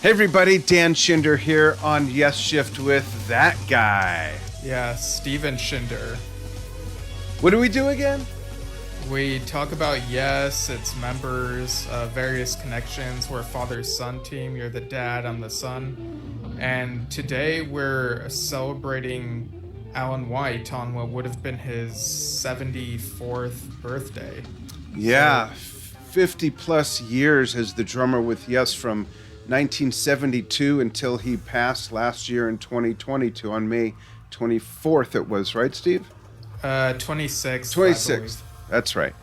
Hey everybody, Dan Schinder here on Yesshift with that guy. Yeah, Steven Schinder. What do we do again? We talk about Yes, its members, various connections. We're a father-son team. You're the dad, I'm the son. And today we're celebrating Alan White on what would have been his 74th birthday. Yeah, 50 plus years as the drummer with Yes from 1972 until he passed last year in 2022 on May 24th it was, right, Steve? 26th. 26th, that's right.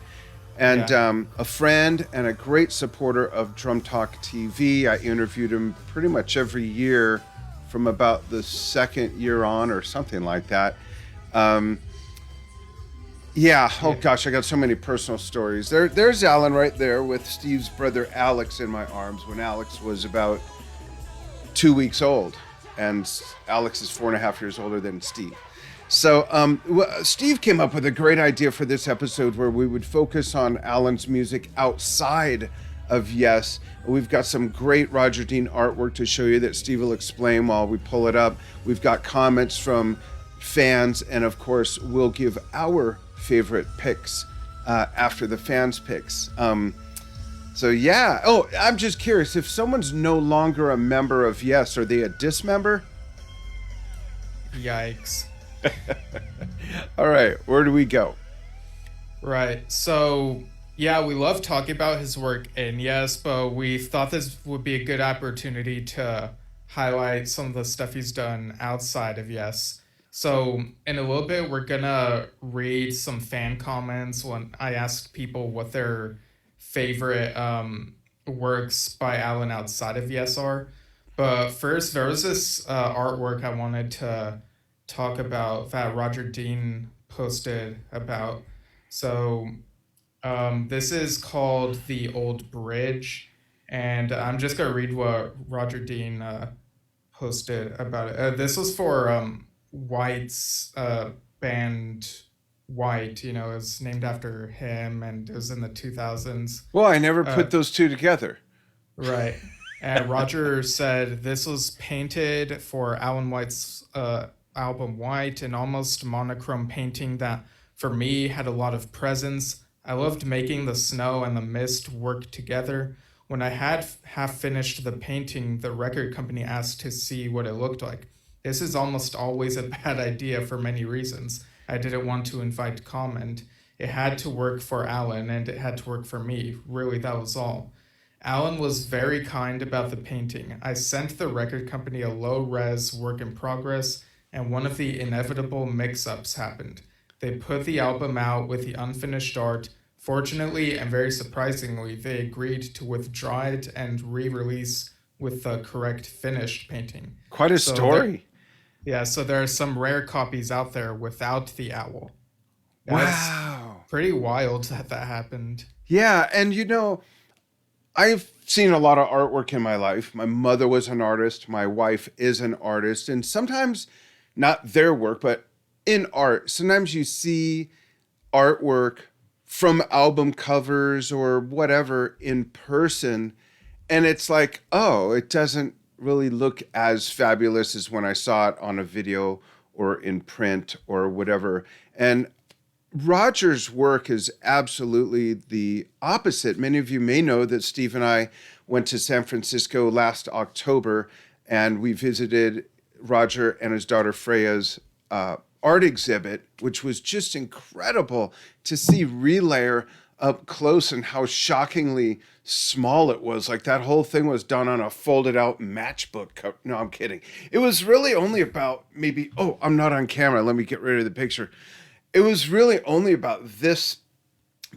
And Yeah. a friend and a great supporter of Drum Talk TV. I interviewed him pretty much every year from about the second year on or something like that. Oh gosh, I got so many personal stories. There's Alan right there with Steve's brother Alex in my arms when Alex was about 2 weeks old. And Alex is 4.5 years older than Steve. So Steve came up with a great idea for this episode where we would focus on Alan's music outside of Yes. We've got some great Roger Dean artwork to show you that Steve will explain while we pull it up. We've got comments from fans, and of course, we'll give our favorite picks after the fans' picks. Oh, I'm just curious, if someone's no longer a member of Yes, are they a dismember? Yikes. All right, where do we go? Right. So, yeah, we love talking about his work in Yes, but we thought this would be a good opportunity to highlight some of the stuff he's done outside of Yes. So, in a little bit, we're gonna read some fan comments when I asked people what their favorite works by Alan outside of Yes are. But first, there was this artwork I wanted to talk about that Roger Dean posted about. So this is called The Old Bridge, and I'm just going to read what Roger Dean posted about it. This was for White's band White. You know, it was named after him, and it was in the 2000s. Well, I never put those two together. Right. And Roger said this was painted for Alan White's album White, an almost monochrome painting that for me had a lot of presence. I loved making the snow and the mist work together. When I had half finished the painting, the record company asked to see what it looked like. This is almost always a bad idea for many reasons. I didn't want to invite comment. It had to work for Alan and it had to work for me. Really, that was all. Alan was very kind about the painting. I sent the record company a low-res work in progress, and one of the inevitable mix-ups happened. They put the album out with the unfinished art. Fortunately, and very surprisingly, they agreed to withdraw it and re-release with the correct finished painting. Quite a story. So there are some rare copies out there without the owl. Wow. Pretty wild that happened. Yeah, and you know, I've seen a lot of artwork in my life. My mother was an artist. My wife is an artist. And sometimes, not their work, but in art, sometimes you see artwork from album covers or whatever in person, and it's like, oh, it doesn't really look as fabulous as when I saw it on a video or in print or whatever. And Roger's work is absolutely the opposite. Many of you may know that Steve and I went to San Francisco last October, and we visited Roger and his daughter Freya's art exhibit, which was just incredible to see Relayer up close and how shockingly small it was. Like that whole thing was done on a folded out matchbook cover. No, I'm kidding. It was really only about maybe, oh, I'm not on camera. Let me get rid of the picture. It was really only about this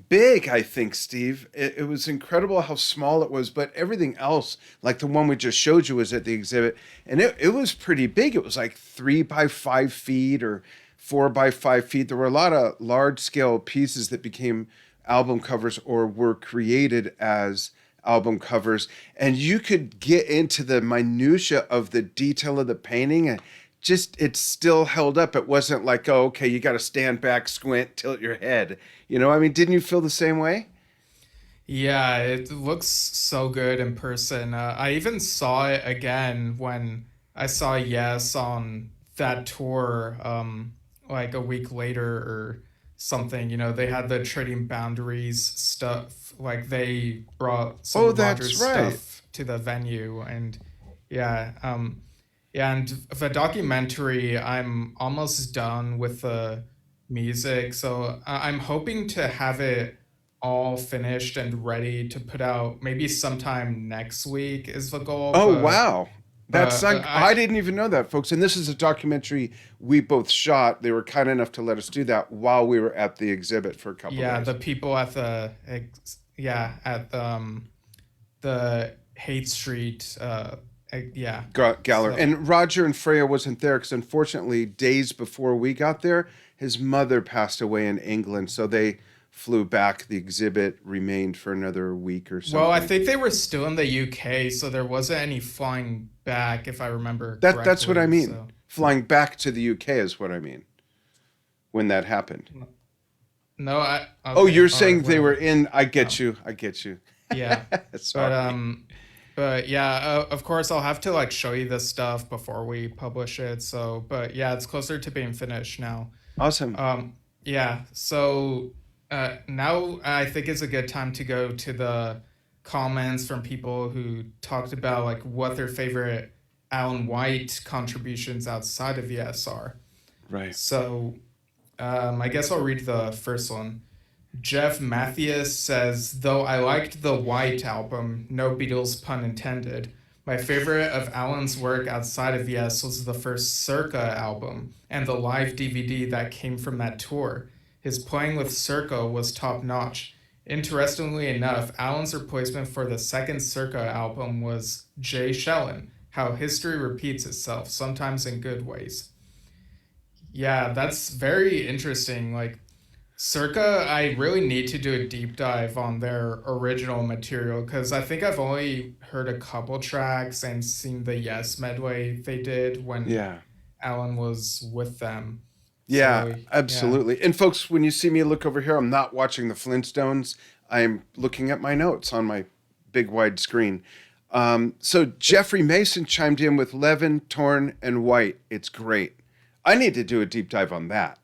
big, I think, Steve. It was incredible how small it was, but everything else, like the one we just showed you, was at the exhibit, and it was pretty big. It was like 3 by 5 feet or 4 by 5 feet. There were a lot of large scale pieces that became album covers or were created as album covers, and you could get into the minutia of the detail of the painting, and just it's still held up. It wasn't like, oh, okay, you got to stand back, squint, tilt your head. You know, I mean, didn't you feel the same way? Yeah, it looks so good in person. I even saw it again when I saw Yes on that tour, like a week later or something. You know, they had the Trading Boundaries stuff. Like they brought some Oh, of that's Roger's right. stuff to the venue, and yeah, yeah, and the documentary, I'm almost done with the music, so I'm hoping to have it all finished and ready to put out maybe sometime next week is the goal. Oh, wow. That's But like, I didn't even know that, folks. And this is a documentary we both shot. They were kind enough to let us do that while we were at the exhibit for a couple yeah, the days. people at yeah, at the Hate Street, yeah, Galler. so And Roger and Freya wasn't there because unfortunately, days before we got there, his mother passed away in England. So they flew back. The exhibit remained for another week or well, I something. think they were still in the UK, so there wasn't any flying back, if I remember That's what I correctly. mean. So Flying back to the UK is what I mean when that happened. no, I Oh, okay, you're all right, saying they were whatever. in. I get Um, you. I get you. yeah, but Sorry. yeah, of course I'll have to like show you this stuff before we publish it. So, but yeah, it's closer to being finished now. Awesome. Yeah, so now I think it's a good time to go to the comments from people who talked about like what their favorite Alan White contributions outside of ESR. Right. So I guess I'll read the first one. Jeff Mathias says, though I liked the White album, no Beatles pun intended, my favorite of Alan's work outside of Yes was the first Circa album and the live DVD that came from that tour. His playing with Circa was top notch. Interestingly enough, Alan's replacement for the second Circa album was Jay Shellen. How history repeats itself, sometimes in good ways. Yeah, that's very interesting. Like, Circa, I really need to do a deep dive on their original material because I think I've only heard a couple tracks and seen the Yes medley they did when Yeah. Alan was with them. Yeah, So, yeah. absolutely. And folks, when you see me look over here, I'm not watching the Flintstones. I'm looking at my notes on my big wide screen. So Jeffrey Mason chimed in with Levin, Torn, and White. It's great. I need to do a deep dive on that.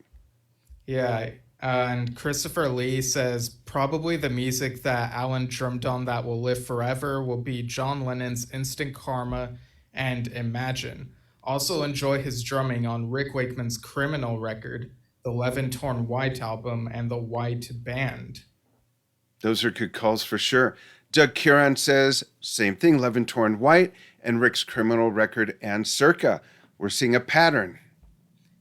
Yeah. And Christopher Lee says probably the music that Alan drummed on that will live forever will be John Lennon's Instant Karma and Imagine. Also enjoy his drumming on Rick Wakeman's Criminal record, the Levin Torn White album, and the White Band. Those are good calls for sure. Doug Kieran says, same thing, Levin, Torn, White, and Rick's Criminal record and Circa. We're seeing a pattern.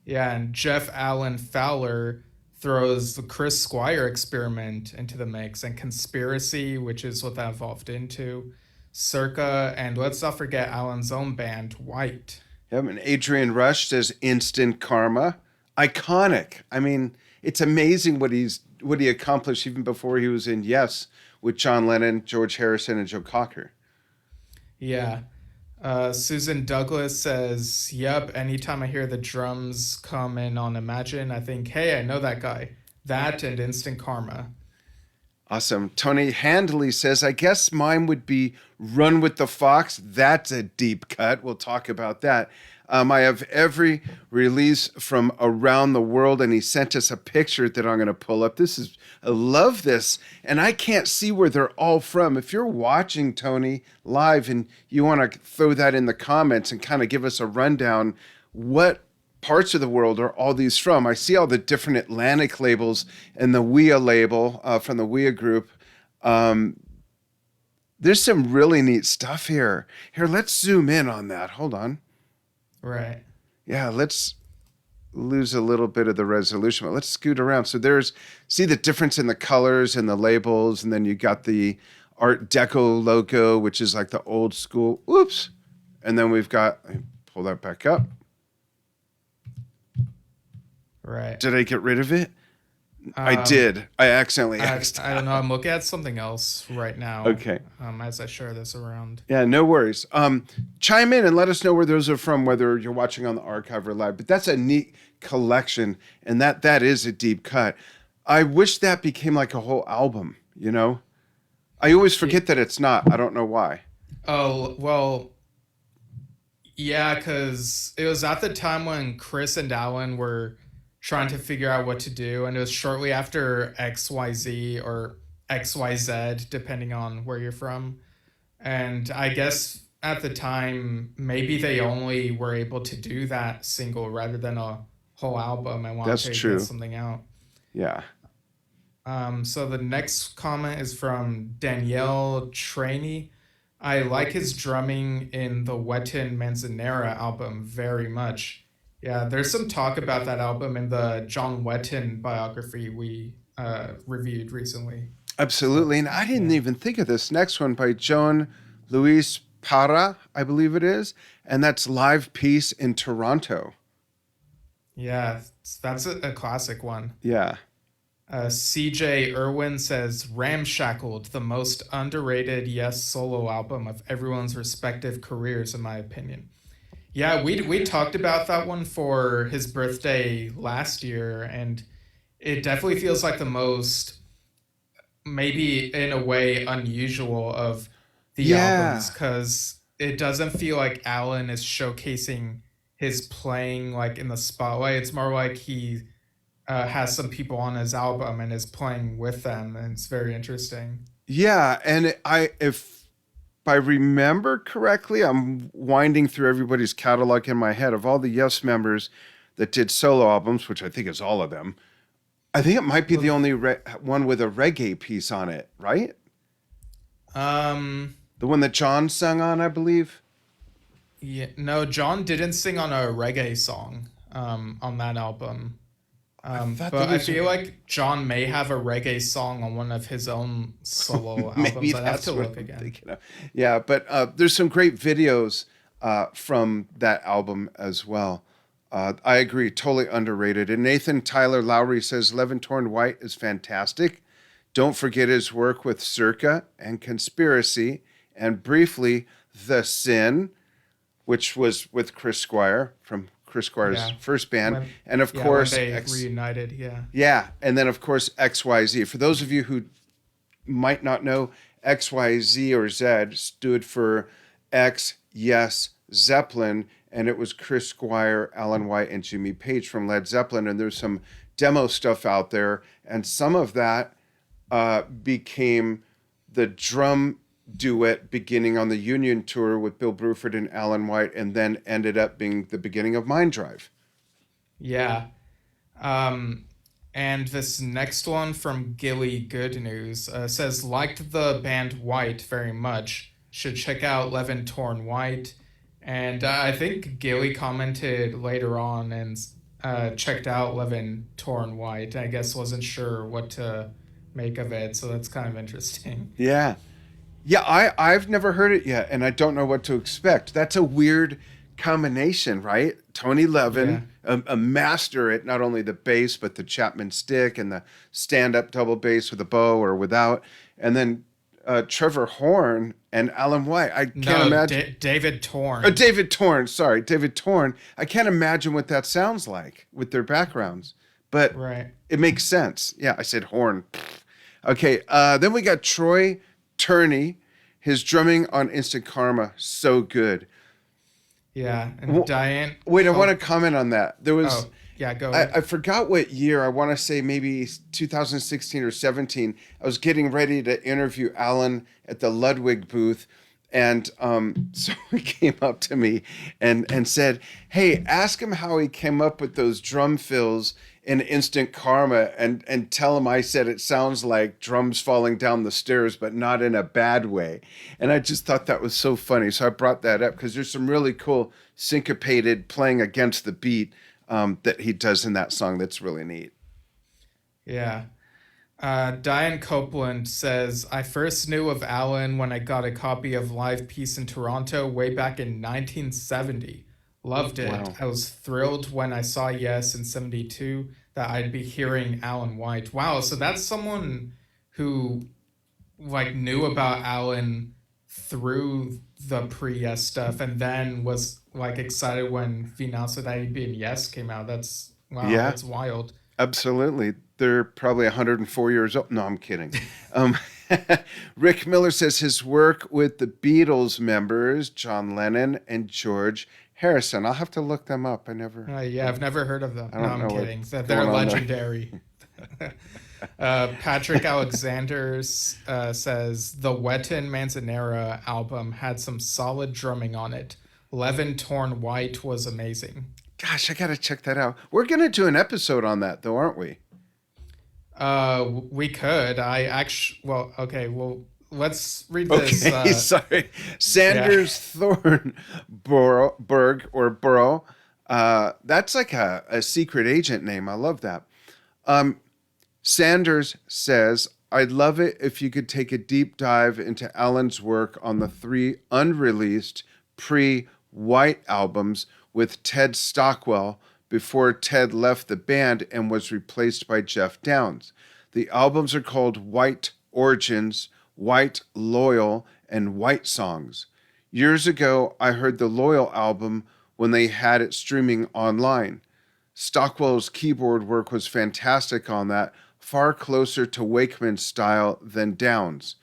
Yeah, and Jeff Allen Fowler throws the Chris Squire experiment into the mix and Conspiracy, which is what that evolved into, Circa, and let's not forget Allen's own band, White. Yep, and Adrian Rush says instant karma. Iconic. I mean, it's amazing what he accomplished even before he was in Yes with John Lennon, George Harrison, and Joe Cocker. Yeah. Susan Douglas says, yep, anytime I hear the drums come in on Imagine, I think, hey, I know that guy. That and Instant Karma. Awesome. Tony Handley says, I guess mine would be Run with the Fox. That's a deep cut. We'll talk about that. I have every release from around the world, and he sent us a picture that I'm going to pull up. I love this, and I can't see where they're all from. If you're watching Tony live and you want to throw that in the comments and kind of give us a rundown, what parts of the world are all these from? I see all the different Atlantic labels and the WIA label from the WIA group. Um, there's some really neat stuff here. Here, let's zoom in on that. Hold on. Right. Yeah, let's lose a little bit of the resolution, but let's scoot around. So see the difference in the colors and the labels, and then you got the Art Deco logo, which is like the old school. Oops. And then we've got, let me pull that back up. Right. Did I get rid of it? I Um, did. I accidentally I, X'd I don't know. out. I'm looking at something else right now Okay. as I share this around. Yeah, no worries. Chime in and let us know where those are from, whether you're watching on the archive or live. But that's a neat collection, and that is a deep cut. I wish that became like a whole album, you know? I always Y- forget that it's not. I don't know why. Oh, well, yeah, because it was at the time when Chris and Alan were trying to figure out what to do, and it was shortly after XYZ or XYZ, depending on where you're from. And I guess at the time, maybe they only were able to do that single rather than a whole album and That's wanted to get true. something out. Yeah. So the next comment is from Danielle Trainee. I like his drumming in the Wettin Manzanera album very much. Yeah, there's some talk about that album in the John Wettin biography we reviewed recently. So Absolutely. And I didn't yeah, even think of this next one by Joan Luis Para, I believe it is. And that's Live Peace in Toronto. yeah, that's a classic one. Yeah. CJ Irwin says Ramshackled, the most underrated Yes solo album of everyone's respective careers, in my opinion. Yeah, we talked about that one for his birthday last year, and it definitely feels like the most, maybe in a way, unusual of the albums Yeah. because it doesn't feel like Alan is showcasing his playing like in the spotlight. It's more like he has some people on his album and is playing with them, and it's very interesting. Yeah. And if I remember correctly, I'm winding through everybody's catalog in my head of all the Yes members that did solo albums, which I think is all of them. I think it might be the Well, only one with a reggae piece on it, right? um, The one that John sung on, I believe. yeah, no, John didn't sing on a reggae song on that album. I thought there But I was feel like John may have a reggae song on one of his own solo maybe albums. I'd have to that's what look I'm again. thinking of. Yeah, but there's some great videos from that album as well. I agree, totally underrated. And Nathan Tyler Lowry says Levin Torn White is fantastic. Don't forget his work with Circa and Conspiracy, and briefly The Sin, which was with Chris Squire from Chris Squire's Yeah, first band, when and of yeah when course they X. reunited. Yeah, Yeah, and then of course XYZ. For those of you who might not know, XYZ or Z stood for X, Yes, Zeppelin, and it was Chris Squire, Alan White, and Jimmy Page from Led Zeppelin. And there's some demo stuff out there, and some of that became the drum duet beginning on the Union tour with Bill Bruford and Alan White, and then ended up being the beginning of Mind Drive. yeah. Um, and this next one from Gilly Good News says liked the band White very much. Should check out Levin Torn White. And I think Gilly commented later on and checked out Levin Torn White. I guess wasn't sure what to make of it, so that's kind of interesting. Yeah. Yeah, I've never heard it yet, and I don't know what to expect. That's a weird combination, right? Tony Yeah. Levin, a master at not only the bass but the Chapman stick and the stand-up double bass with a bow or without, and then Trevor Horn and Alan White. I can't No, imagine. David Torn. David Torn, sorry, David Torn. I can't imagine what that sounds like with their backgrounds, but Right. it makes sense. Yeah, I said Horn. Okay, then we got Troy Turney. His drumming on Instant Karma, so good. Yeah. And Diane. Wait, I want to comment on that. There was, Oh, yeah, go I, ahead. I forgot what year. I want to say maybe 2016 or 17. I was getting ready to interview Alan at the Ludwig booth. And so he came up to me and said, "Hey, ask him how he came up with those drum fills in Instant Karma, and tell him I said it sounds like drums falling down the stairs, but not in a bad way." And I just thought that was so funny. So I brought that up because there's some really cool syncopated playing against the beat that he does in that song that's really neat. Yeah. Diane Copeland says, I first knew of Alan when I got a copy of Live Peace in Toronto way back in 1970. Loved it. Wow. I was thrilled when I saw Yes in 72 that I'd be hearing Alan White. Wow, so that's someone who like knew about Alan through the pre-Yes stuff and then was like excited when Vinasa That Be in Yes came out. That's wow, Yeah, that's wild. absolutely. They're probably 104 years old. No, I'm kidding. Um, Rick Miller says his work with the Beatles members, John Lennon and George Harrison. I'll have to look them up. Yeah, I've never heard of them. I No, don't I'm know kidding. what's They're going on there. legendary. Patrick Alexander says the Wetton Manzanera album had some solid drumming on it. Levin Torn White was amazing. Gosh, I got to check that out. We're going to do an episode on that, though, aren't we? We could. I actually. Well, okay. Well, let's read this. Okay, sorry. Yeah. Sanders Thornberg or Burrow. That's like a secret agent name. I love that. Sanders says, I'd love it if you could take a deep dive into Alan's work on the 3 unreleased pre-White albums with Ted Stockwell before Ted left the band and was replaced by Jeff Downes. The albums are called White Origins, White Loyal, and White Songs. Years ago, I heard the Loyal album when they had it streaming online. Stockwell's keyboard work was fantastic on that, far closer to Wakeman's style than Downes.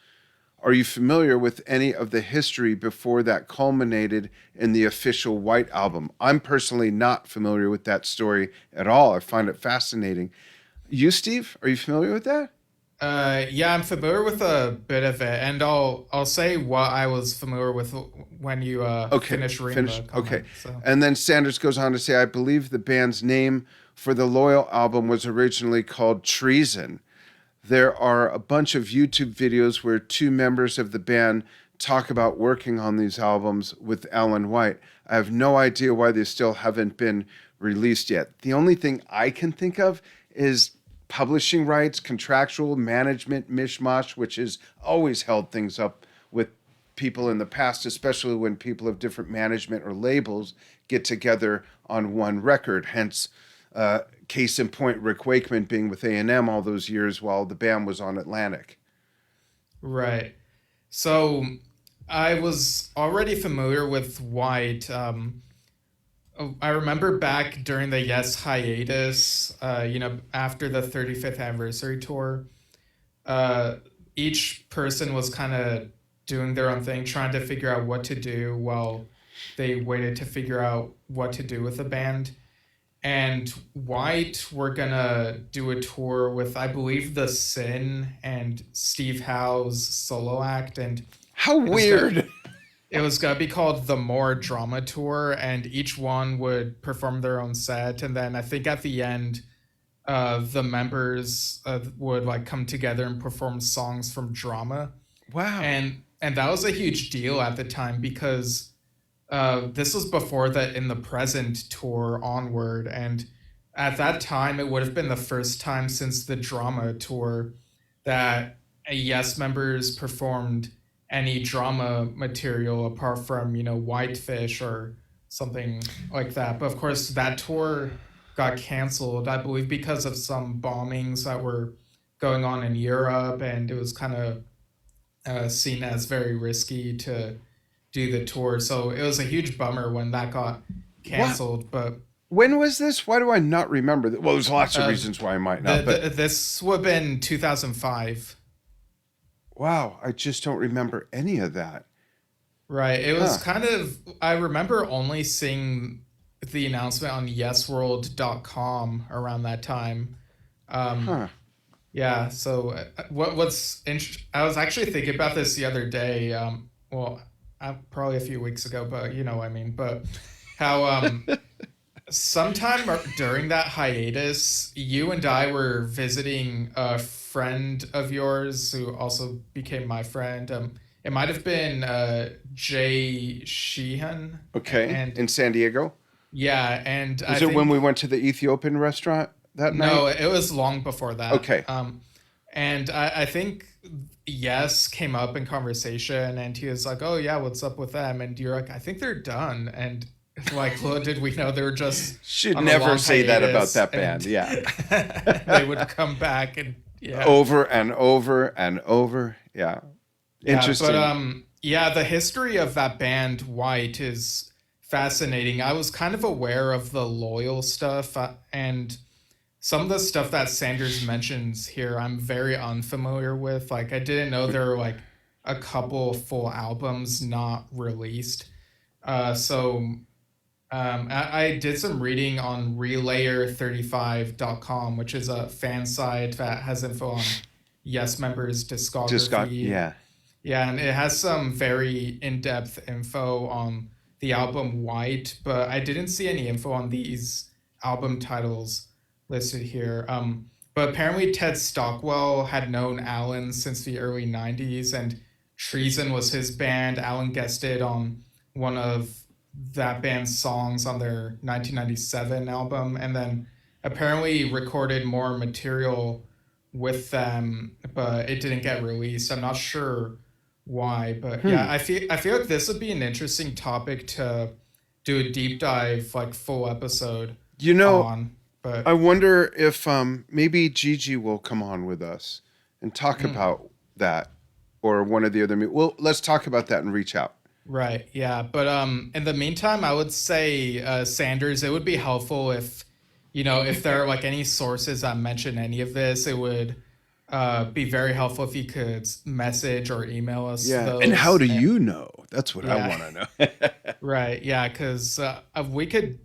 Are you familiar with any of the history before that culminated in the official White album? I'm personally not familiar with that story at all. I find it fascinating. You, Steve, are you familiar with that? Yeah, I'm familiar with a bit of it, and I'll say what I was familiar with when you Okay, finish reading finish. the Okay. comment. So. And then Sanders goes on to say, I believe the band's name for the Loyal album was originally called Treason. There are a bunch of YouTube videos where 2 members of the band talk about working on these albums with Alan White. I have no idea why they still haven't been released yet. The only thing I can think of is publishing rights, contractual management mishmash, which has always held things up with people in the past, especially when people of different management or labels get together on one record. Hence, case in point, Rick Wakeman being with A&M all those years while the band was on Atlantic. Right. So I was already familiar with White. I remember back during the Yes hiatus, after the 35th anniversary tour, each person was kind of doing their own thing, trying to figure out what to do while they waited to figure out what to do with the band. And White were gonna do a tour with, I believe, The Sin and Steve Howe's solo act, and How it was gonna, weird. it was gonna be called the More Drama Tour, and each one would perform their own set, and then I think at the end, the members would like come together and perform songs from Drama, Wow. and that was a huge deal at the time because this was before the In the Present tour onward, and at that time it would have been the first time since the Drama tour that Yes members performed any drama material apart from Whitefish or something like that. But of course that tour got canceled, I believe, because of some bombings that were going on in Europe, and it was kind of seen as very risky to do the tour. So it was a huge bummer when that got What? canceled. But When was this? Why do I not remember that? Well, there's lots of uh, reasons why I might not, but this would have been 2005. wow, I just don't remember any of that. Right. It was Huh. kind of, I remember only seeing the announcement on yesworld.com around that time. Um, Huh. yeah. So I was actually thinking about this the other day. Well, probably a few weeks ago, but you know what I mean. But how sometime during that hiatus, you and I were visiting a friend of yours who also became my friend. It might have been Jay Sheehan, Okay. and In San Diego? yeah, and I Was it when think we went to the Ethiopian restaurant that night? no, it was long before that. Okay. And I think Yes came up in conversation, and he was like, "Oh yeah, what's up with them?" And you're like, "I think they're done." And like, little did we know they were just Should on a never long say that about hiatus, that and band. Yeah. they would come back, and yeah, Over and over and over. Yeah. yeah. But Interesting. yeah, the history of that band White is fascinating. I was kind of aware of the Loyal stuff, and some of the stuff that Sanders mentions here, I'm very unfamiliar with. Like, I didn't know there were like a couple full albums not released. I did some reading on relayer35.com, which is a fan site that has info on Yes members' Just got discography. yeah. Yeah, and it has some very in-depth info on the album White, but I didn't see any info on these album titles listed here. But apparently Ted Stockwell had known Alan since the early 90s, and Treason was his band. Alan guested on one of that band's songs on their 1997 album, and then apparently recorded more material with them, but it didn't get released. I'm not sure why, but yeah, Hmm. I feel like this would be an interesting topic to do a deep dive, like full episode You know, on. I But wonder if maybe Gigi will come on with us and talk mm, about that or one of the other. Well, let's talk about that and reach out. right, yeah, but in the meantime, I would say Sanders. It would be helpful if if there are like any sources that mention any of this. It would be very helpful if you could message or email us Yeah. And how those. do And you know? That's what I yeah, want to know. right. Yeah, because we could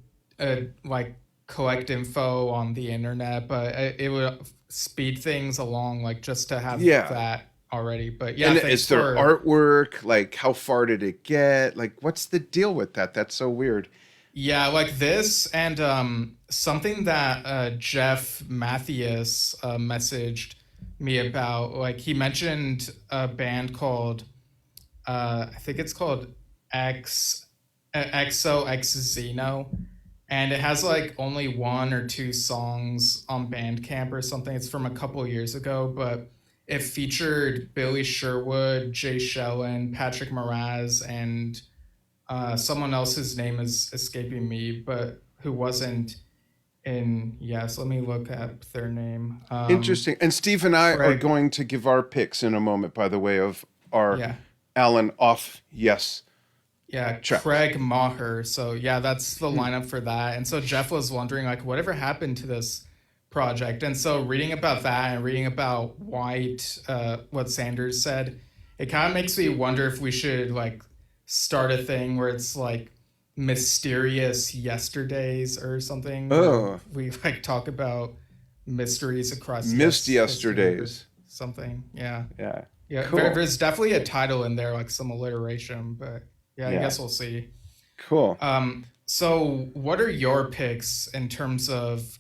like collect info on the internet, but it would speed things along, like just to have Yeah. that already. But yeah, And thanks is there for artwork? Like, how far did it get? Like, what's the deal with that? That's so weird. yeah, like this and something that Jeff Mathias messaged me about. Like he mentioned a band called I think it's called X XOX Xeno, and it has like only one or two songs on Bandcamp or something. It's from a couple years ago, but it featured Billy Sherwood, Jay Shellen, Patrick Moraz, and someone else's name is escaping me, but who wasn't in Yes. Let me look at their name. Interesting. And Steve and I are Craig. going to give our picks in a moment, by the way, of our Yeah. Alan off yes Yeah, tracks. Craig Maher. So yeah, that's the Hmm. lineup for that. And so Jeff was wondering like whatever happened to this project. And so reading about that and reading about White, what Sanders said, it kind of makes me wonder if we should like start a thing where it's like mysterious yesterdays or something where Oh, we like talk about mysteries across missed history or yesterdays. something. Yeah. Yeah. Yeah, Cool. there's definitely a title in there, like some alliteration, but yeah, I Yeah. guess we'll see. Cool. So what are your picks in terms of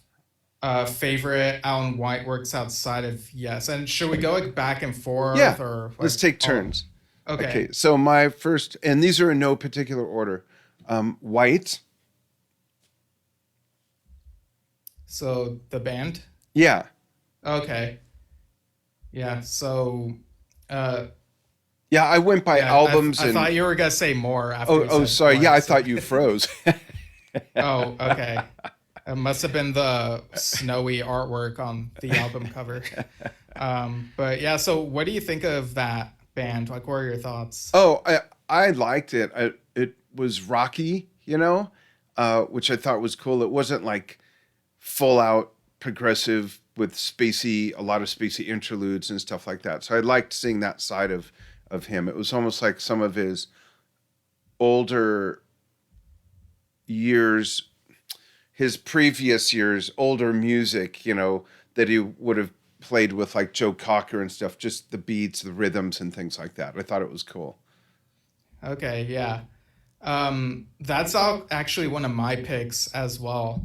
favorite Alan White works outside of Yes? And should we go like back and Yeah. forth or Let's like take all? turns. Okay, Okay. So my first, and these are in no particular order. White. so the band. Yeah. Okay, yeah. So, uh, Yeah. I went by yeah, albums I and. thought you were gonna say more after Oh, you oh, said sorry. Yeah, White. I So, thought you froze. oh, okay. It must have been the snowy artwork on the album cover. But yeah, so what do you think of that band? Like, what are your thoughts? Oh, I liked it. It was rocky, which I thought was cool. It wasn't like full out progressive with spacey, a lot of spacey interludes and stuff like that. So I liked seeing that side of him. It was almost like some of his older years, his previous years, older music, that he would have played with like Joe Cocker and stuff, just the beats, the rhythms and things like that. I thought it was cool. Okay, yeah. That's actually one of my picks as well.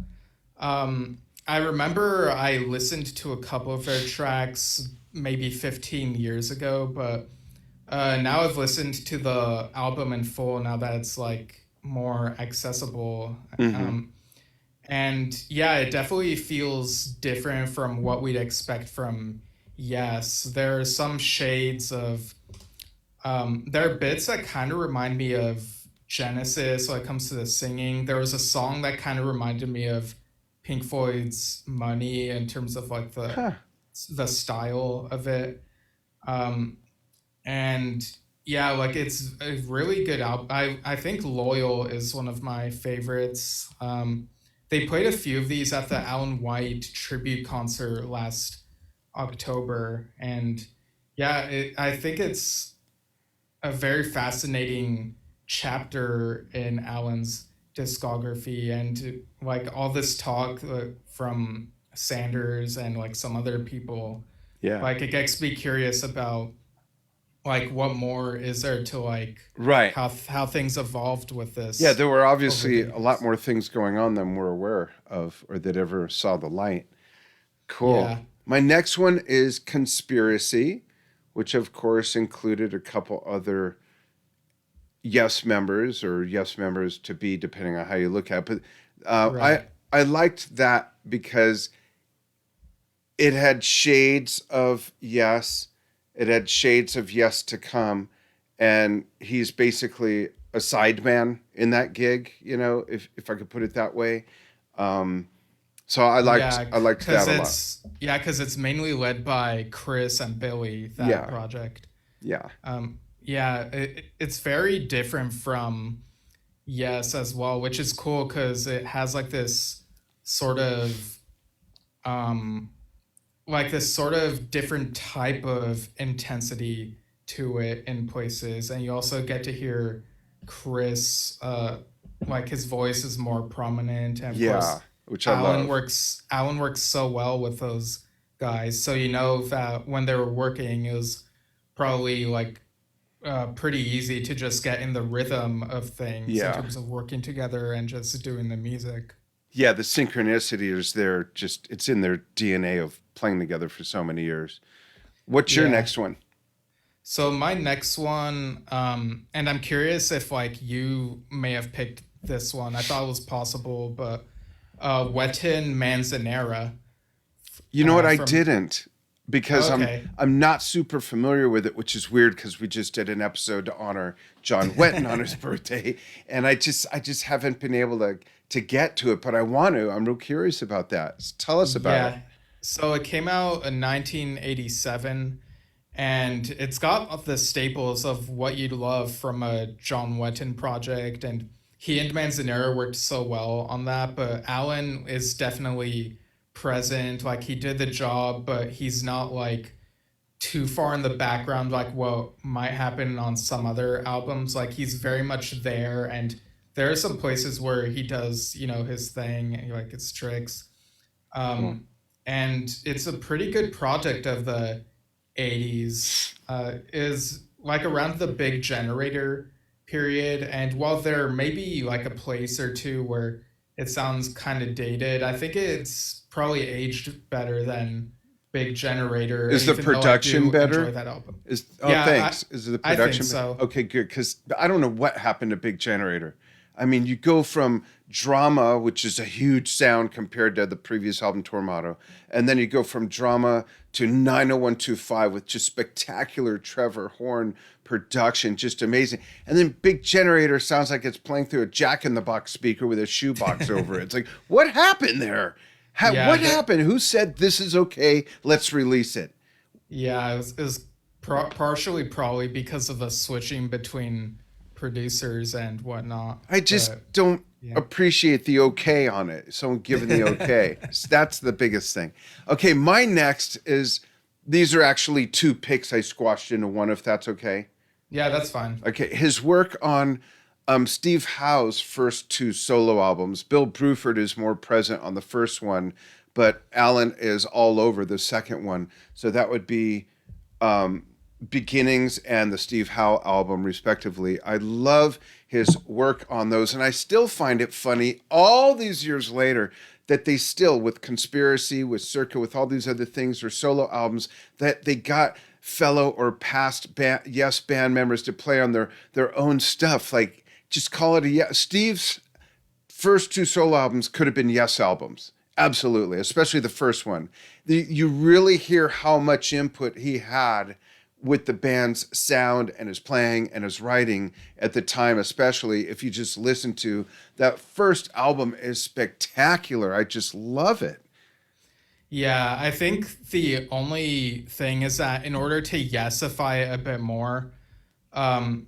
I remember I listened to a couple of their tracks maybe 15 years ago, but now I've listened to the album in full now that it's like more accessible. Hmm. Um, And yeah, it definitely feels different from what we'd expect from Yes. There are some shades of there are bits that kind of remind me of Genesis when it comes to the singing. There was a song that kind of reminded me of Pink Floyd's Money in terms of like Huh. the style of it. Um and yeah, like it's a really good album. I think Loyal is one of my favorites. they played a few of these at the Alan White tribute concert last October, and yeah, I think it's a very fascinating chapter in Alan's discography, and like all this talk from Sanders and like some other people, Yeah. like it gets me curious about like what more is there to like Right. how things evolved with Yeah, this there were over the obviously a lot years. more things going on than we're aware of or that ever saw the light. Cool. Yeah, My next one is Conspiracy, which of course included a couple other Yes members or Yes members to be, depending on how you look at it. But right. I liked that because it had shades of Yes, it had shades of Yes to come, and he's basically a sideman in that gig. If I could put it that way. Um, so Yeah, I liked because that a lot. it's mainly led by Chris and Billy, that Yeah, project. yeah, Yeah, it's very different from Yes as well, which is cool because it has sort of um like this sort of different type of intensity to it in places, and you also get to hear Chris, like his voice is more prominent, and of yeah, course which I love. Alan works so well with those guys, so you know that when they were working it was probably like pretty easy to just get in the rhythm of things in Yeah, terms of working together and just doing the music. yeah, the synchronicity is there. Just it's in their DNA of playing together for so many years. What's your Yeah. next one? So my next one, and I'm curious if like you may have picked this one. I thought it was possible, but Wettin Manzanera You know what? I from didn't because okay. I'm not super familiar with it, which is weird because we just did an episode to honor John Wetton on his birthday, and I just haven't been able to get to it, but I want to. I'm real curious about that. Tell us about it. Yeah. So it came out in 1987, and it's got the staples of what you'd love from a John Wetton project. And he and Manzanera worked so well on that, but Alan is definitely present. Like he did the job, but he's not like too far in the background like what might happen on some other albums. Like he's very much there, and there are some places where he does, his thing, like his tricks. Cool. um, and it's a pretty good project of the 80s. Is like around the big generator period, and while there may be like a place or two where it sounds kind of dated, I think it's probably aged better than big generator, Is the even though I production do enjoy better? that album. Thanks. Yeah, Is the I think production so. okay? Good, because I don't know what happened to Big Generator. I mean, you go from Drama, which is a huge sound compared to the previous album Tormato, and then you go from Drama to 90125 with just spectacular Trevor Horn production, just amazing. And then Big Generator sounds like it's playing through a Jack in the Box speaker with a shoebox over it. It's like, what happened there? Yeah, What happened? Who said this is okay? Let's release it. it was partially probably because of the switching between producers and whatnot. I just But don't yeah. appreciate the okay on it. Someone giving the okay. So that's the biggest thing. Okay, my next is these are actually two picks I squashed into one, if that's okay. Yeah, that's fine. Okay, his work on Steve Howe's first two solo albums. Bill Bruford is more present on the first one, but Alan is all over the second one. So that would be um, Beginnings and the Steve Howe album, respectively. I love his work on those, and I still find it funny all these years later that they still, with Conspiracy, with Circa, with all these other things, or solo albums, that they got fellow or past Yes band members to play on their own stuff. Like, just call it a Yes. Steve's first two solo albums could have been Yes albums. Absolutely, especially the first one. You really hear how much input he had with the band's sound and his playing and his writing at the time, especially if you just listen to that first album is spectacular. I just love it. Yeah, I think the only thing is that in order to yesify it a bit more, um,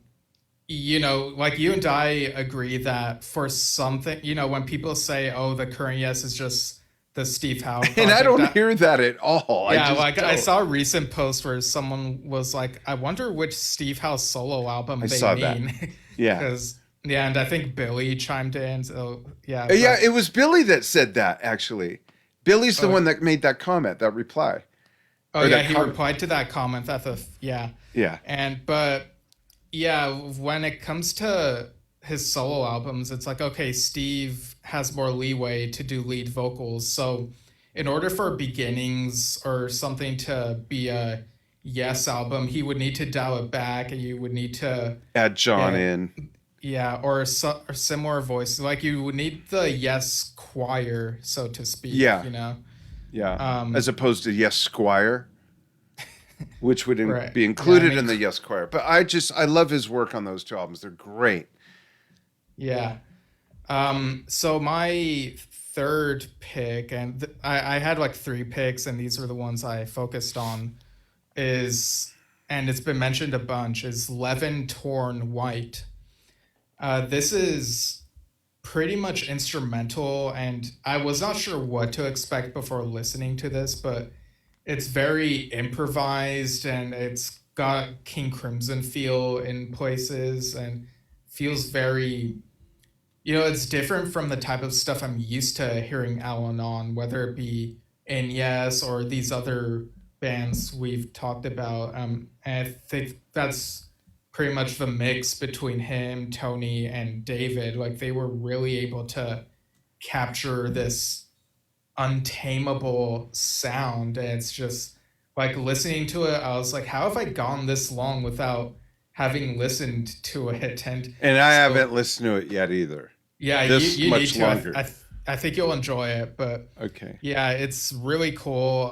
like you and I agree that for something, when people say, "Oh, the current Yes is just the Steve Howe And I project," don't that hear that at all. I yeah, just like I don't. saw a recent post where someone was like, "I wonder which Steve Howe solo I album they saw that. mean," Yeah. because yeah, and I think Billy chimed in. So yeah, Yeah, but it was Billy that said that, actually. Billy's the oh, one that made that comment, that reply, oh or yeah, that he comment. replied to that comment that the yeah, Yeah. and but yeah, when it comes to his solo albums, it's like, okay, Steve has more leeway to do lead vocals. So, in order for Beginnings or something to be a Yes album, he would need to dial it back, and you would need to Add John get, in. yeah, or similar voices. Like you would need the Yes choir, so to speak. Yeah. Yeah. As Um, opposed to Yes Squire, which would right. be Yeah, I included mean, in the Yes Choir. But I love his work on those two albums. They're great. yeah. So my third pick, and I had like three picks, and these were the ones I focused on, is, and it's been mentioned a bunch, is Levin Torn White. This is pretty much instrumental, and I was not sure what to expect before listening to this, but it's very improvised, and it's got King Crimson feel in places, and feels very, it's different from the type of stuff I'm used to hearing Alan on, whether it be in Yes or these other bands we've talked about. And I think that's pretty much the mix between him, Tony, and David. Like they were really able to capture this untamable sound. And it's just like listening to it, I was like, how have I gone this long without having listened to it? And And I so haven't listened to it yet either. yeah, This you need much to. longer. I think you'll enjoy it. But Okay. yeah, it's really cool.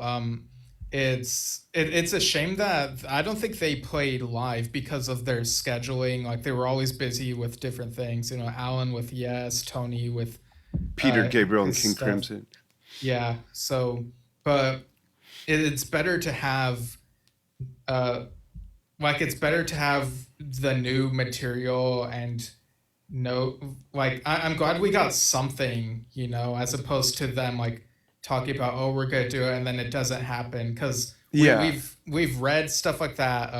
It's a shame that I don't think they played live because of their scheduling. Like they were always busy with different things. Alan with Yes, Tony with Peter Gabriel and his King stuff. Crimson. Yeah. So, but it's better to have uh it's better to have the new material and no, like I'm glad we got something, as opposed to them like talking about, oh, we're gonna do it and then it doesn't happen, because Yeah. we've read stuff like that,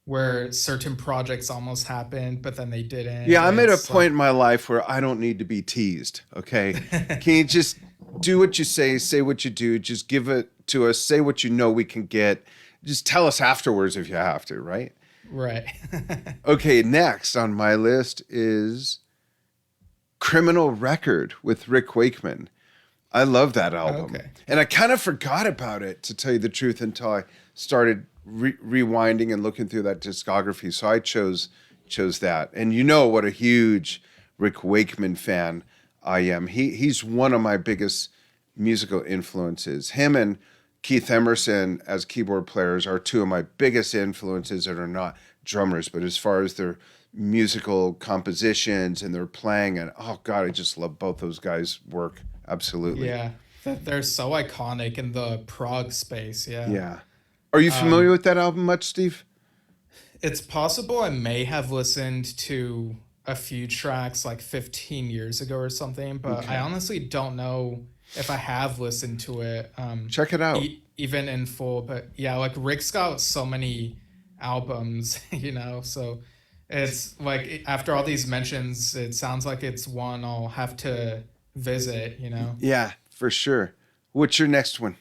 where certain projects almost happened but then they didn't. Yeah, I'm at a It's like point in my life where I don't need to be teased. Okay. Can you just do what you say what you do, just give it to us, say what you know we can get. Just tell us afterwards if you have to, right? right. Okay, next on my list is Criminal Record with Rick Wakeman. I love that album. Okay. And I kind of forgot about it, to tell you the truth, until I started rewinding and looking through that discography. So I chose that. And you know what a huge Rick Wakeman fan I am. He's one of my biggest musical influences. Him and Keith Emerson as keyboard players are two of my biggest influences that are not drummers, but as far as their musical compositions and their playing, and oh God, I just love both those guys' work. Absolutely. Yeah, that they're so iconic in the prog space. Yeah. Yeah. Are you familiar with that album much, Steve? It's possible I may have listened to a few tracks like 15 years ago or something, but I Okay. honestly don't know if I have listened to it, Check it out. even in full. But yeah, like Rick's got so many albums, so it's like after all these mentions, it sounds like it's one I'll have to visit. Yeah, for sure. What's your next one?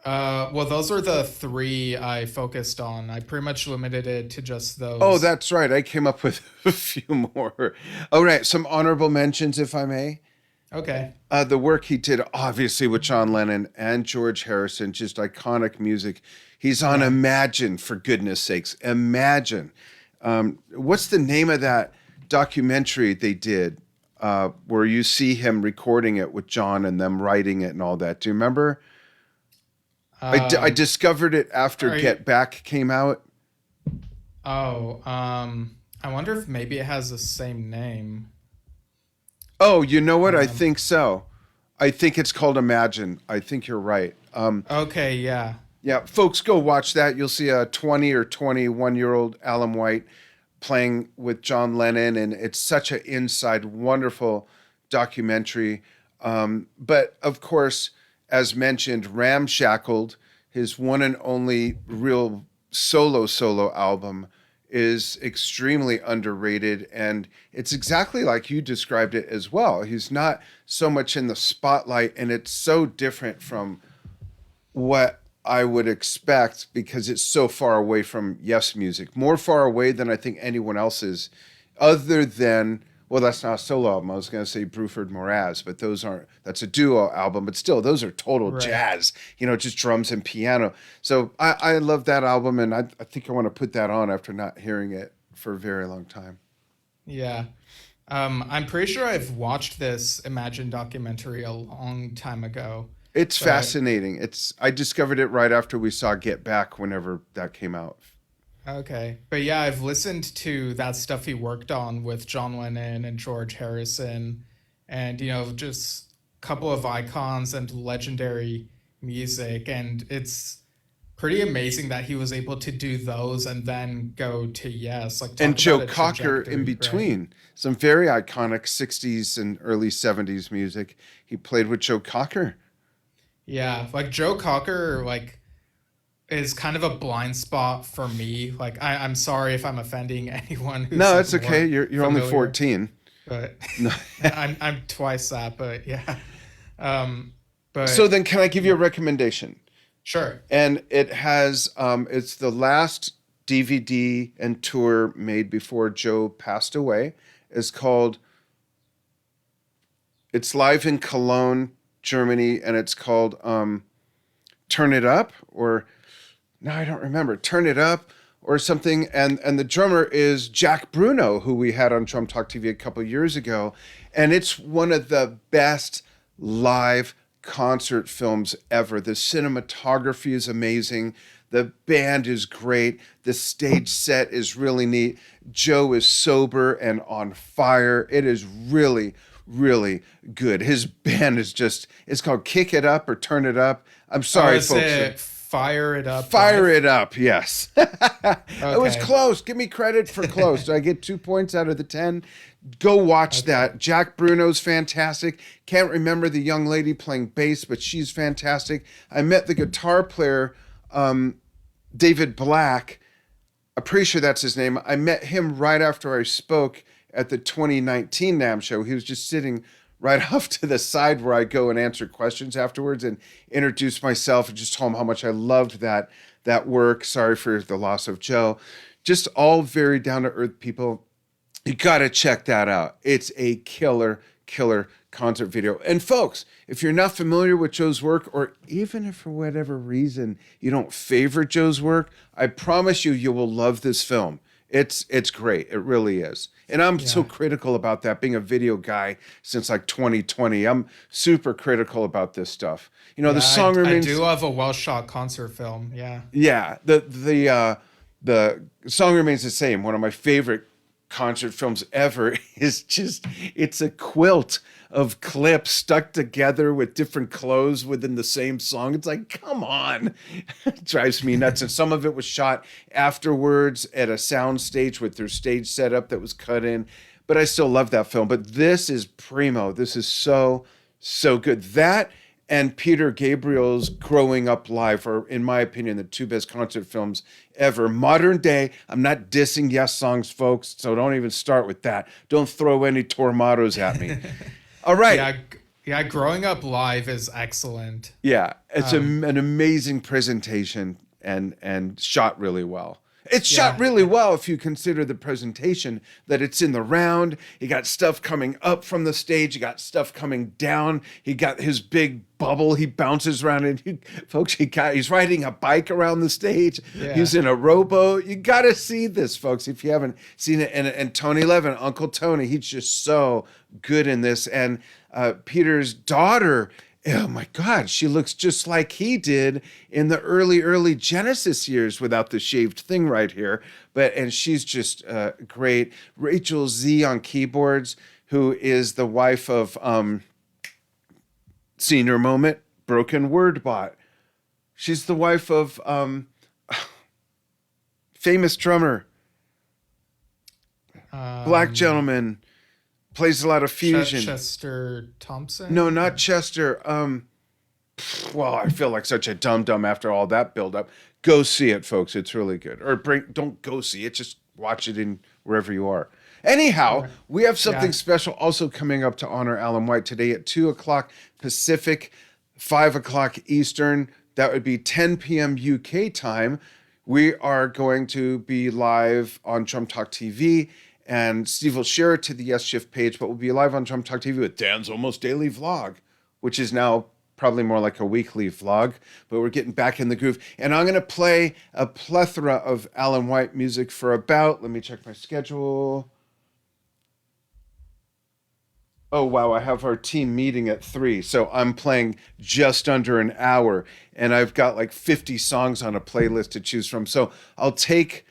Well, those are the three I focused on. I pretty much limited it to just Oh, those. that's right. I came up with a few more. All right, some honorable mentions, if I may. Okay. The work he did, obviously, with John Lennon and George Harrison, just iconic music. He's on Yeah. Imagine, for goodness sakes. Imagine. What's the name of that documentary they did, where you see him recording it with John and them writing it and all that? Do you remember? I Um, discovered it after are you, Get Back came out. oh, I wonder if maybe it has the same name. Oh, you know what? I Um, think so. I think it's called Imagine. I think you're right. okay, yeah. Yeah, folks, go watch that. You'll see a 20 or 21-year-old Alan White playing with John Lennon, and it's such an inside, wonderful documentary. But of course, as mentioned, Ramshackled, his one and only real solo album, is extremely underrated, and it's exactly like you described it as well. He's not so much in the spotlight, and it's so different from what I would expect because it's so far away from Yes music, more far away than I think anyone else is, other than, well, that's not a solo album. I was going to say Bruford Moraz, but that's a duo album, but still, those are total Right. jazz, just drums and piano. So I love that album, and I think I want to put that on after not hearing it for a very long time. Yeah. I'm pretty sure I've watched this Imagine documentary a long time ago, It's but fascinating. I discovered it right after we saw Get Back, whenever that came out. okay. But yeah, I've listened to that stuff he worked on with John Lennon and George Harrison, and just a couple of icons and legendary music, and it's pretty amazing that he was able to do those and then go to Yes. Like, And talk Joe about a Cocker in trajectory, right? between. Some very iconic 60s and early 70s music. He played with Joe Cocker. Yeah, like Joe Cocker, like, is kind of a blind spot for me. Like, I'm sorry if I'm offending anyone who's No, like it's okay. more You're only familiar, 14. but No. I'm twice that. But yeah, um, So but then can I give you a yeah, recommendation? sure. And it's the last DVD and tour made before Joe passed away. It's called, it's live in Cologne, Germany, and it's called Turn It Up, or no, I don't remember. Turn It Up or something. And the drummer is Jack Bruno, who we had on Drum Talk TV a couple years ago. And it's one of the best live concert films ever. The cinematography is amazing. The band is great. The stage set is really neat. Joe is sober and on fire. It is really, really good. His band is just, it's called Kick It Up or Turn It Up. I'm sorry, Is folks. it Fire It Up Fire Live? it up, yes. It was Okay, close. Give me credit for close. Do I get 2 points out of the 10? Go watch okay. that. Jack Bruno's fantastic. Can't remember the young lady playing bass, but she's fantastic. I met the guitar player, David Black. I'm pretty sure that's his name. I met him right after I spoke at the 2019 NAMM show. He was just sitting right off to the side where I go and answer questions afterwards and introduce myself and just told him how much I loved that work. Sorry for the loss of Joe. Just all very down to earth people. You got to check that out. It's a killer concert video. And folks, if you're not familiar with Joe's work, or even if for whatever reason you don't favor Joe's work, I promise you will love this film. It's great. It really is. And I'm so Yeah, critical about that, being a video guy since like 2020. I'm super critical about this stuff. The yeah. song I do remains, love a well shot concert film. Yeah, yeah, the song remains the same. One of my favorite concert films ever is just, it's a quilt of clips stuck together with different clothes within the same song. It's like, come on. It drives me nuts. And some of it was shot afterwards at a sound stage with their stage setup that was cut in. But I still love that film. But this is primo. This is so good. That and Peter Gabriel's Growing Up Live are, in my opinion, the two best concert films ever. Modern day, I'm not dissing Yes songs, folks, so don't even start with that. Don't throw any tormados at me. All right. yeah, yeah. Growing Up Live is excellent. Yeah, it's Um, an amazing presentation and shot really well. It's shot yeah, really well if you consider the presentation, that it's in the round. You got stuff coming up from the stage. You got stuff coming down. He got his big bubble. He bounces around, and folks, he's riding a bike around the stage. yeah. He's in a rowboat. You got to see this, folks, if you haven't seen it. And Tony Levin, Uncle Tony, he's just so good in this. And Peter's daughter, oh my God, she looks just like he did in the early Genesis years without the shaved thing right here. And she's just great. Rachel Z on keyboards, who is the wife of Senior Moment, Broken Word Bot. She's the wife of famous drummer. Black Um, gentleman, plays a lot of fusion. Chester No, Thompson. not Chester. Well, I feel like such a dum dum after all that build up. Go see it, folks. It's really good. Or don't go see it. Just watch it in wherever you are. All Anyhow, right. we have something Yeah. special also coming up to honor Alan White today at 2 o'clock Pacific, 5 o'clock Eastern. That would be 10 p.m. UK time. We are going to be live on Drum Talk TV, and Steve will share it to the Yes Shift page, but we'll be live on Drum Talk TV with Dan's Almost Daily Vlog, which is now probably more like a weekly vlog, but we're getting back in the groove. And I'm going to play a plethora of Alan White music for about, let me check my schedule. Oh, wow, I have our team meeting at 3. So I'm playing just under an hour, and I've got like 50 songs on a playlist to choose from. So I'll take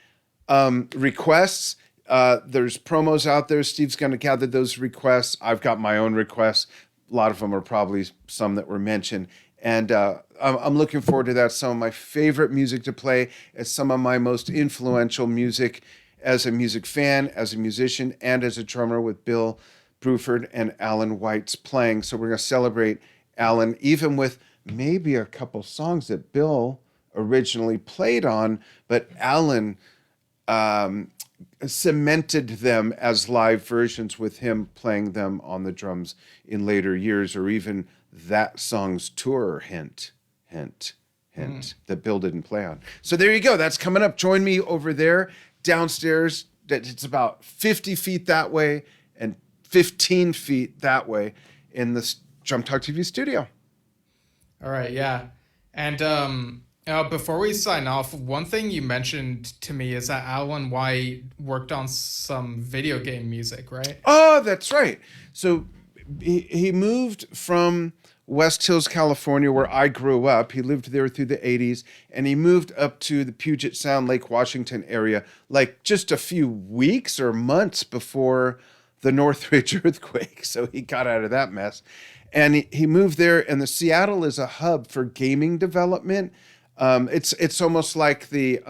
requests. There's promos out there. Steve's going to gather those requests. I've got my own requests. A lot of them are probably some that were mentioned. And I'm looking forward to that. Some of my favorite music to play is some of my most influential music as a music fan, as a musician, and as a drummer with Bill Bruford and Alan White's playing. So we're going to celebrate Alan, even with maybe a couple songs that Bill originally played on, but Alan um, cemented them as live versions with him playing them on the drums in later years, or even that song's tour hint, hint, Mm. hint that Bill didn't play on. So there you go. That's coming up. Join me over there downstairs. It's about 50 feet that way and 15 feet that way in the Drum Talk TV studio. All right. Yeah. And before we sign off, one thing you mentioned to me is that Alan White worked on some video game music, right? Oh, that's right. So he moved from West Hills, California, where I grew up. He lived there through the 80s, and he moved up to the Puget Sound, Lake Washington area like just a few weeks or months before the Northridge earthquake. So he got out of that mess. And he moved there, and the Seattle is a hub for gaming development. It's almost like the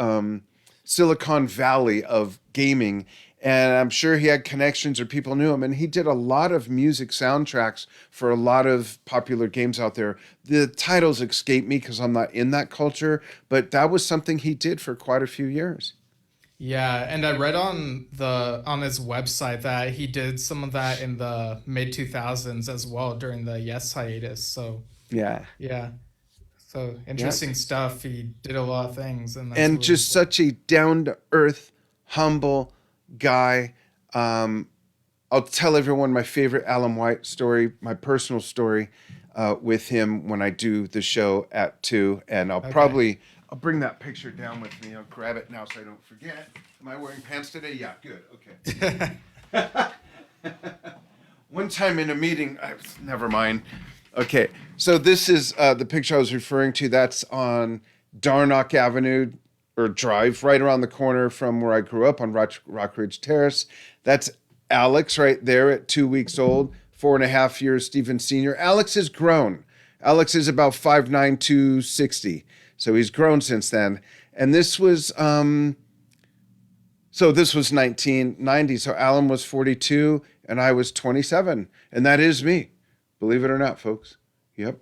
Silicon Valley of gaming, and I'm sure he had connections or people knew him. And he did a lot of music soundtracks for a lot of popular games out there. The titles escape me because I'm not in that culture, but that was something he did for quite a few years. Yeah, and I read on his website that he did some of that in the mid 2000s as well during the Yes hiatus. So, Yeah. yeah. So, Yeah. interesting stuff. He did a lot of things and that's And really just cool. such a down to earth, humble guy. I'll tell everyone my favorite Alan White story, my personal story with him when I do the show at 2. And Okay. I'll bring that picture down with me. I'll grab it now so I don't forget. Am I wearing pants today? Yeah, good. Okay. One time in a meeting, never mind. Okay, so this is the picture I was referring to. That's on Darnock Avenue or Drive, right around the corner from where I grew up on Rock Ridge Terrace. That's Alex right there at 2 weeks old, 4.5 years, Stephen Sr. Alex has grown. Alex is about 5'9", 260. So he's grown since then. And this was 1990. So Alan was 42 and I was 27. And that is me. Believe it or not, folks. Yep.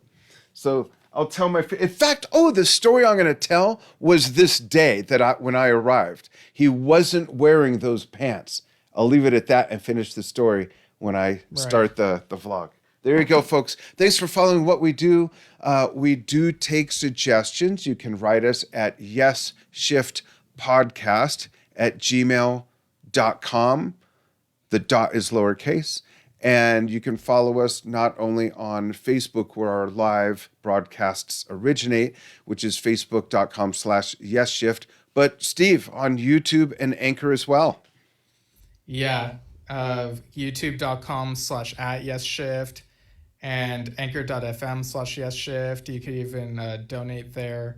So I'll tell in fact, the story I'm going to tell was this day when I arrived. He wasn't wearing those pants. I'll leave it at that and finish the story when I Right. start the vlog. There you go, folks. Thanks for following what we do. We do take suggestions. You can write us at yesshiftpodcast@gmail.com. The dot is lowercase. And you can follow us not only on Facebook, where our live broadcasts originate, which is facebook.com/yesshift, but Steve, on YouTube and Anchor as well. Yeah. YouTube.com/at Yesshift and anchor.fm/Yesshift. You could even donate there.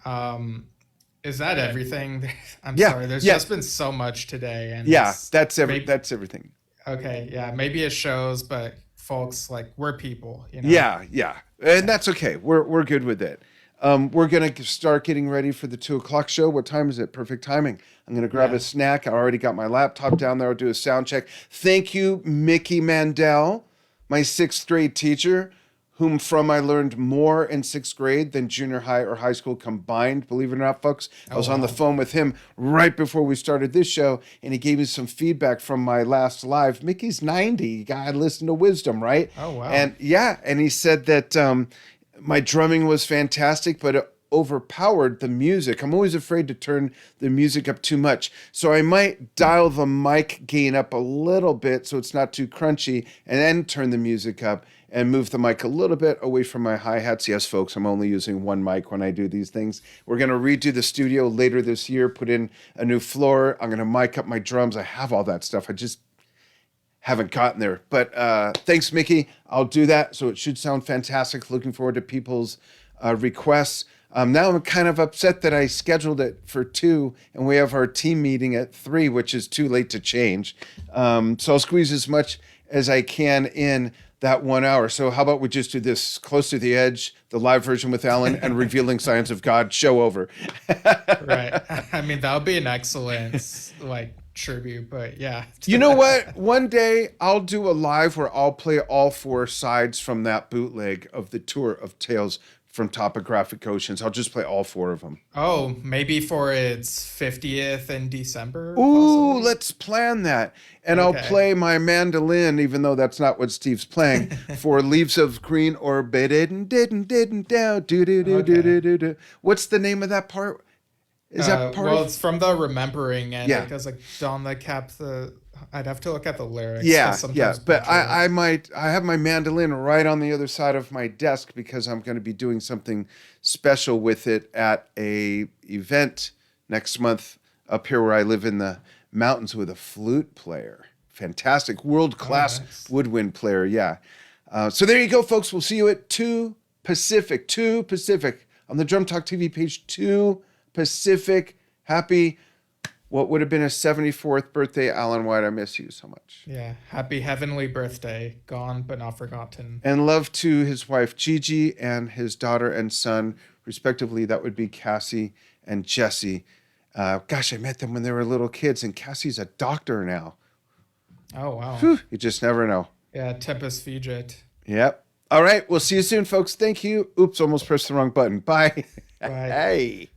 Um, is that everything? I'm Yeah, sorry. There's yeah, just been so much today, and yeah. it's That's maybe everything. okay. Yeah, maybe it shows, but folks, like we're people, you know. Yeah, yeah, and that's okay. We're good with it. We're going to start getting ready for the 2 o'clock show. What time is it? Perfect timing. I'm going to grab a snack. I already got my laptop down there. I'll do a sound check. Thank you, Mickey Mandel, my 6th grade teacher, whom from I learned more in 6th grade than junior high or high school combined. Believe it or not, folks, I was on the phone with him right before we started this show, and he gave me some feedback from my last live. Mickey's 90. You gotta listen to wisdom, right? Oh, wow. And he said that my drumming was fantastic, but it overpowered the music. I'm always afraid to turn the music up too much. So I might dial the mic gain up a little bit so it's not too crunchy, and then turn the music up and move the mic a little bit away from my hi-hats. Yes, folks, I'm only using one mic when I do these things. We're going to redo the studio later this year, put in a new floor. I'm going to mic up my drums. I have all that stuff. I just haven't gotten there. But thanks, Mickey. I'll do that. So it should sound fantastic. Looking forward to people's requests. Now I'm kind of upset that I scheduled it for 2 and we have our team meeting at 3, which is too late to change. So I'll squeeze as much as I can in that 1 hour. So how about we just do this Close to the Edge, the live version with Alan, and Revealing Science of God, show over. Right. I mean, that would be an excellent tribute, but yeah. You know what? One day I'll do a live where I'll play all 4 sides from that bootleg of the tour of Tales from Topographic Oceans. I'll just play all 4 of them. Oh, maybe for its 50th in December? Ooh, possibly? let's plan that. And I'll play my mandolin, even though that's not what Steve's playing, for Leaves of Green Orbit. What's the name of that part? Is that part? Well, it's from the Remembering, and Yeah. it goes like Don the Cap. I'd have to look at the lyrics. Yeah, 'cause yeah. sometimes But butcher I have my mandolin right on the other side of my desk because I'm going to be doing something special with it at a event next month up here where I live in the mountains with a flute player. Fantastic, world-class nice. woodwind player, yeah. So there you go, folks. We'll see you at 2 Pacific on the Drum Talk TV page, 2 Pacific. Happy, what would have been a 74th birthday, Alan White. I miss you so much. Yeah. Happy heavenly birthday. Gone but not forgotten. And love to his wife, Gigi, and his daughter and son, respectively. That would be Cassie and Jesse. Gosh, I met them when they were little kids, and Cassie's a doctor now. Oh, wow. Whew, you just never know. Yeah, Tempest Fugit. Yep. All right. We'll see you soon, folks. Thank you. Oops, almost pressed the wrong button. Bye. Bye. Hey.